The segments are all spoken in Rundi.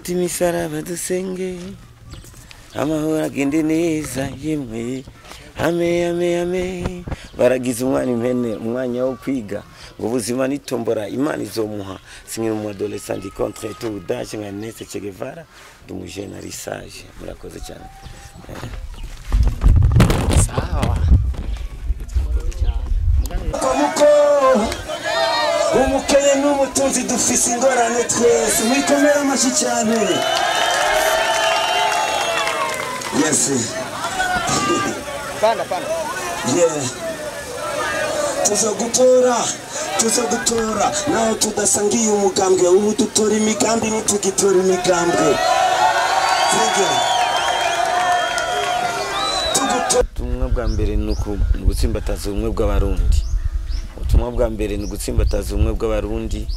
fata imisaraba dusenge amahoro agende neza yemwe ame ame ame baragize umwana impene umwanya wo kwiga ngo ubuzima nitombora imana izomuha sinye mu adolescent contre tout daje nka Neste Che Guevara dumujena risage murakoze cyane sawa umukene n'umutunzi dufise ingorane twese mwikomera amashi cyane yes panda yeah tuzogutora naho tudasangiye umugambwe ubu dutora imigambi nitugitora imigambwe ubutumwa bwa mbere ni ugutsimbataza ubumwe bw'abarundi ubutumwa bwa mbere ni ugutsimbataza ubumwe bw'abarundi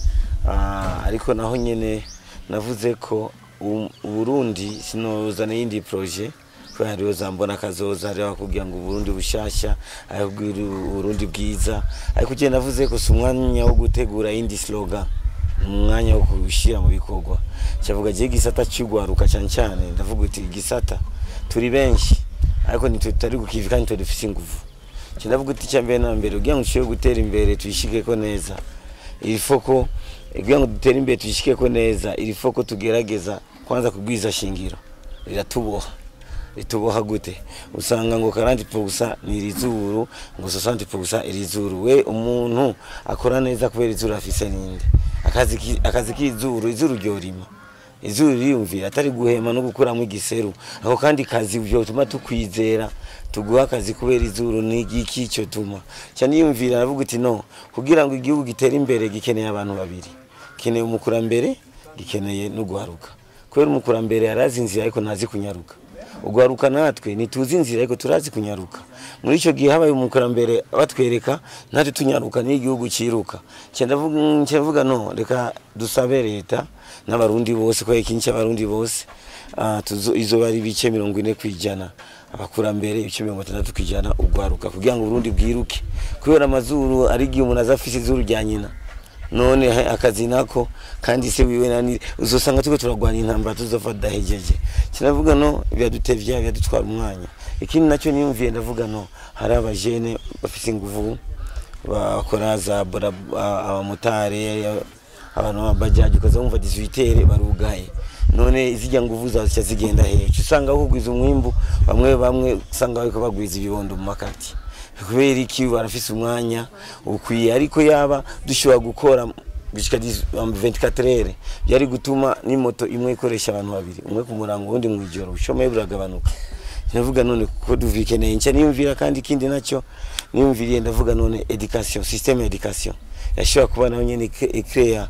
ariko naho nyene navuze ko Burundi sinozana yindi projet kwa hariyo zambona kazoza hariyo kugira ngo Burundi bushasha ayubwira Burundi bwiza ariko je navuze ko sumwanya wo gutegura yindi slogan umwanya wo kushira mu bikorwa cyavuga je gisata cyugwaruka cyane ndavuga uti gisata turi benshi ariko nitutari gukivika nitudufise ingufu ndavuga uti cyambere na mbere ugiye ngo gutera imbere tuyishike ko neza ilifoko ugiye ngo dutere imbere tuyishike ko neza ilifoko tugerageza kwanza kugwiza shingiro rituboha gute usanga ngo 40% ni rizuru ngo 60% irizuru we umuntu akora neza kubera izuru afise ninde akazi k'izuru ryorima izuru riyumvira atari guhema no gukuramo igiseru aho kandi kazi byo tuma tukwizera tuguha akazi kubera izuru ni igiki cyo tuma cyane yumvira aravuga uti no kugira ngo igihugu gitere imbere gikeneye abantu babiri keneye umukurambere gikeneye no guharuka kubera umukurambere arazi inzira ariko ntazi kunyaruka ugwaruka natwe nituzi inzira ariko turazi kunyaruka muri ico gihe habaye umukurambere batwereka natwe tunyaruka n'igihugu ciruka cyendavuga no reka dusabe leta n'abarundi bose ko ikinci abarundi bose izobari bice 40 kwijana abakurambere ibice 60 kwijana ugwaruka kugira ngo Burundi bwiruke kubera amazuru ari giye umuntu azafise izuru rya nyina none akazi nako kandi se wiwe nani uzosanga tuko turagwana intambara tuzofata hejeje kinavuga no byadutevya byadutwara umwanya ikindi nacyo niyumviye ndavuga no hari abajene bafise inguvu bakora za abamotare abantu babajaji ukaza umva 18 barugaye none izijya nguvu zazo zigenda heje usanga ahugwiza umwimbu bamwe usanga bariko bagwiza ibibondo mu makati kubera iki barafise umwanya ukwiye ariko yaba dushobora gukora bishika 24 heures byari gutuma ni moto imwe ikoresha abantu babiri umwe ku murango undi mu ijoro ushomeye buragabanuka ndavuga none ko duvikeneye nca niyumvira kandi kindi nacyo niyumviriye ndavuga none education system education yashobora kuba nayo nyene ikrea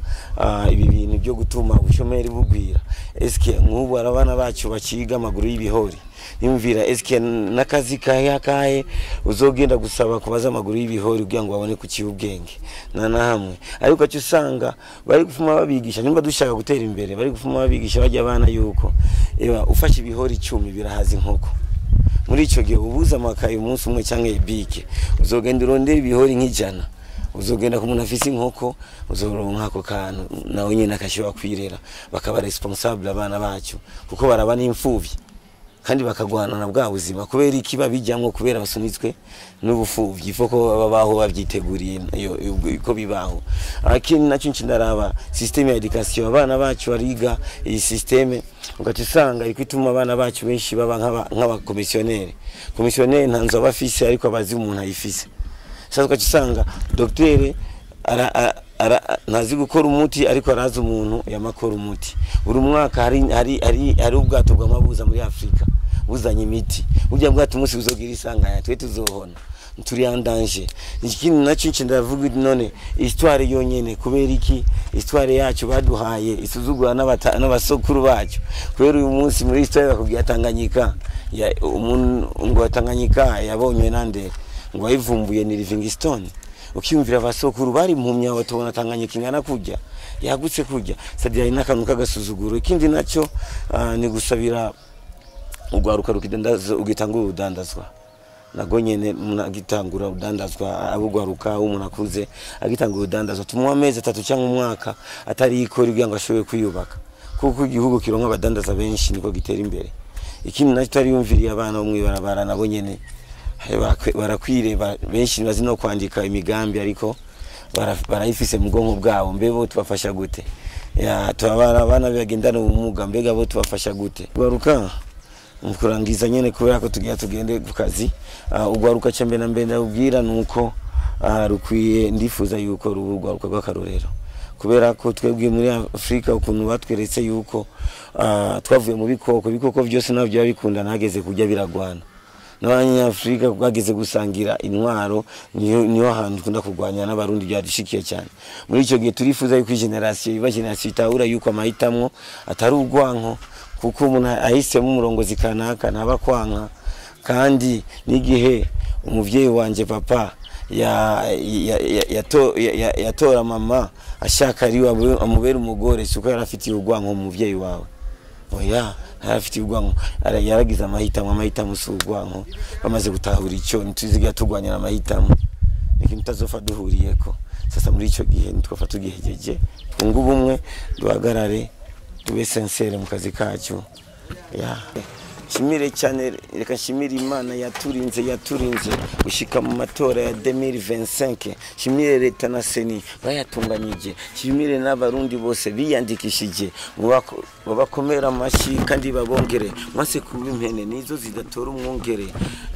ibi bintu byo gutuma ubushomeri bugwira eske nk'ubu arabana bacu baciga amaguru y'ibihori nimvira eske nakazi kahe uzogenda gusaba kubaza amaguru y'ibihori kugira ngo babone ku kibubwenge na hamwe ariko cyo usanga bari gufuma babigisha nimba dushaka gutera imbere bari gufuma babigisha bajya abana yuko eba ufashe ibihori 10 birahaza inkoko muri ico gihe ubuza amakaye umunsi umwe cyangwa ibike uzogenda urondera ibihori nk'ijana uzogenda ku muntu afise inkoko uzoronka ako kantu nawe nyine akashobora kwirera bakaba responsable abana bacu kuko barabana imfuvyi kandi bakagwana na bwa buzima kubera iki babijyamwo kubera basunitswe n'ubufuvyi foko babaho babyiteguriye ko bibaho akini nacyo ndaraba system ya education abana bacu bariga iyi system ugatisanga ikwituma abana bacu benshi baba nk'aba komisionnaire ntanzo bafise ariko abazi umuntu ayifise sasa ugatisanga docteur ntazi gukora umuti ariko araza umuntu yamakora umuti buri mwaka hari ubwato bw'amabuza muri Afrika buzanye imiti ujya bwato umunsi buzogira isanganya twe tuzohona turi andanje ikindi nacyo ndavuga none histoire yonyene kubera iki histoire yacu baduhaye isuzugura n'abasokuru bacu kubera uyu munsi muri histoire bakubwiye Tanganyika umuntu ngo Tanganyika yabonywe nande ngo ayivumbuye ni Livingstone ukiyumvira abasokuru bari impumya batubona Tanganyika ingana kujya yagutse kujya sadira n'akantu kagasuzuguro ikindi nacyo ni gusabira ugwaruka ugitangura udandazwa nago nyene munagitangura udandazwa abugwaruka umuntu akuze agitangura udandazwa tumuha amezi 3 cyangwa umwaka atari ikora kugira ngo ashobore kwiyubaka kuko igihugu kironka abadandaza benshi niko gitera imbere. Ikindi nacyo tariyumviriye abana bo mwibarabara nabo nyene barakwire benshi bazi no kwandika imigambi ariko barayifise mu bwonko bwabo, mbebo tubafasha gute? Ya twabara abana bagendana ubumuga, mbega bo tubafasha gute? Gwaruka mukurangiza nyene kubera ko tugende ku kazi. Ugwaruka cyambe na mbere ubwira nuko rukwiye ndifuza yuko rugwaruka rw'akarorero, kubera ko twebwe muri Afrika ukuntu batweretse yuko twavuye mu bikoko byose nabyo bikunda nageze kujya biragwana. N'abanyafrika bageze gusangira intwaro niyo hantu kunda kurwanya n'abarundi byadishikiye cyane. Muri icyo gihe turifuza yuko generation itahura yuko amahitamwo atari urwanko, kuko umuntu ahisemo umurongozi kanaka ntaba kwanka. Kandi n'igihe umuvyeyi wanje papa yatora mama ashaka ari amubera umugore, suko yarafitiye urwanko umuvyeyi wawe. Oya, harafitiye urwanko, yaragize amahitamo s'urwanko. Bamaze gutahura icyo nituziga turwanya amahitamo, ikintu tazofa duhuriyeko. Sasa muri icyo gihe nitwafa tugihejeje twunga ubumwe, duhagarare tube sincere mu kazi kacu. Ya shimire cyane, reka shimire Imana yaturinze gushika mu matora ya 2025. Shimire leta na seni bayatunganyije, shimire n'abarundi bose biyandikishije, babakomera amashi kandi babongere mwase kuba impene nizo zidatora umwongere.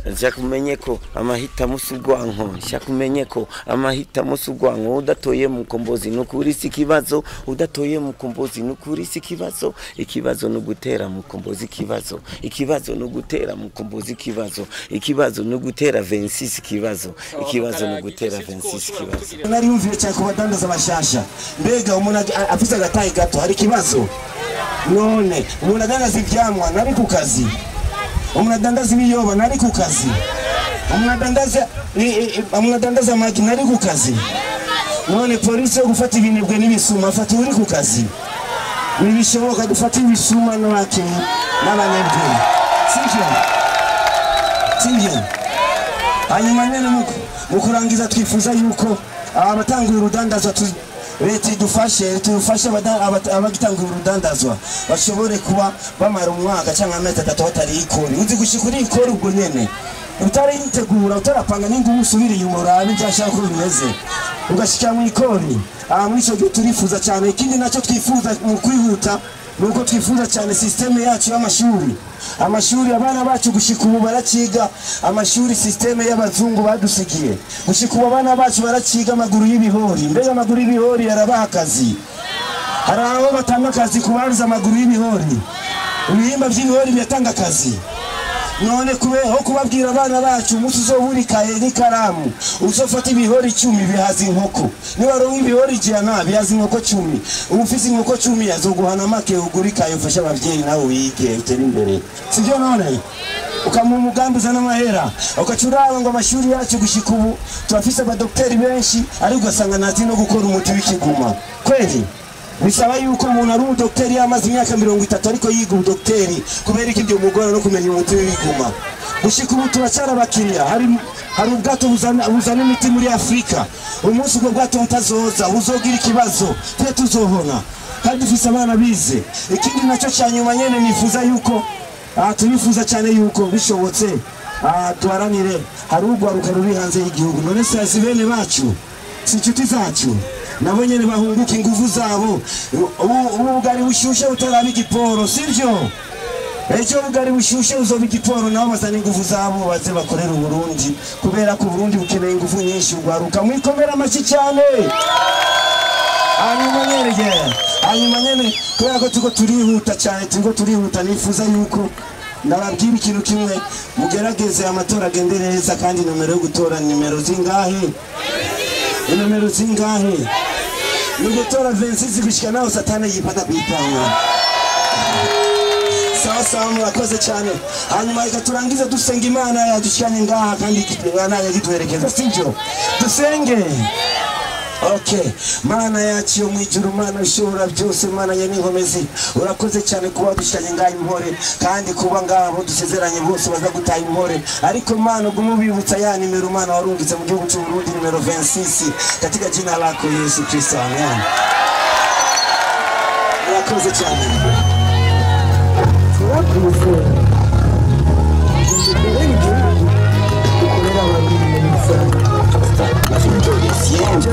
Nshaka ko amahitamo s'urwanko, nshaka ko amahitamo s'urwanko. Udatoye mu kombozi nukuri si kibazo, udatoye mu kombozi nukuri si kibazo. Ikibazo no gutera mu kombozi kibazo, ikibazo no gutera mu kombozi kibazo, ikibazo no gutera 26 kibazo, ikibazo no gutera 26 kibazo. Nari yumviye cyane ku badandaza bashasha, mbega umuntu afite agatayi gato hari kibazo. None umuntu adandaza ivyamwa nari ku kazi, umuntu adandaza ibiyoba nari ku kazi, umuntu adandaza amagi nari ku kazi. None polisi yo gufata ibinibwe n'ibisuma afata uri ku kazi. Nibishoboka dufata ibisuma n'abake n'abanyabwe. Sivyo. Hanyuma nene mukurangiza twifuza yuko abatanga urudandazwa leta tufashe abagitanga urudandazwa bashobore kuba bamara umwaka cyangwa amezi 3 batari ikori. Uzi gushikura ikori ubwo nyene utari yitegura, utarapanga n'ingumu usubire inyuma urabe byashaka ko bimeze ugashika mu ikori. Muri cyo turifuza cyane. Ikindi nacyo twifuza mu kwihuta nuko twifuza cyane systeme yacu y'amashuri. Amashuri abana bacu gushika ubu baraciga amashuri systeme y'abazungu badusigiye. Gushika ubu abana bacu baraciga amaguru y'ibihori. Mbega amaguru y'ibihori yarabaha akazi. Hari aho batanga akazi kubanza amaguru y'ibihori. Ibihimba by'ibihori byatanga akazi. None kubeho kubabwira abana bacu umunsi uzoburikaye n'ikaramu uzofata ibihori 10 bihaza inkoko. Niba ronka ibihori 100 bihaza inkoko 10, ufise inkoko 10 yazoguhana make ugurikaye ufasha abavyeyi nawe wige utera imbere. Sivyo none ukamu umugambi uzana amahera ukacuraba ngo amashuri yacu gushika ubu turafise abadokteri benshi ari ugasanga nazi no gukora umuti w'ikiguma. Kweli bisaba yuko umuntu ari umudokteri yamaze imyaka 30 ariko yiga ubudokteri kubera iki byo mugora no kumenya umuti w'ibiguma. Gushika ubu turacara abakiriya, hari ubwato buzana imiti muri Afrika. Umunsi ubwo bwato butazoza uzogira ikibazo twe tuzohona kandi dufise abana bize. Ikindi nacyo cyanyuma nyene nifuza yuko turifuza cyane yuko bishobotse tuharanire hari urwaruka ruri hanze y'igihugu. None se bene bacu si inshuti zacu nabo nyene bahunguka ingufu zabo. Ubu bwari bushushe utaraba igiporo, sivyo? Ejo bwari bushushe uzoba igiporo nabo bazana ingufu zabo baze bakorera Burundi, kubera ko Burundi bukeneye ingufu nyinshi. Urwaruka mwikomera amaci cyane. Hanyuma nyene kubera ko tuko turihuta cyane, turihuta nifuza yuko ndababwira ikintu kimwe, mugerageze amatora agende neza kandi numero yo gutora nimero zingahe? Numero zingahe? Nugutora 26 bishika naho satani yipata kwitanga. Sawa murakoze cyane. Hanyuma ikaturangiza dusenga Imana yadushikanye ngaha kandi Imana yagitwerekeza, sivyo? Dusenge. Okay, Mana yacu yo mwijuru, Mana ishobora byose, Mana ya n'inkomezi, urakoze cyane kuba dushikanye ngaha impore kandi kuba ngabo dusezeranye bose baza gutaha impore. Ariko Mana gumubibutsa ya nimero Mana warungitse mu gihugu cy'u Burundi nimero 26 katika jina lako Yesu Kristo, amen. murakoze cyane siempre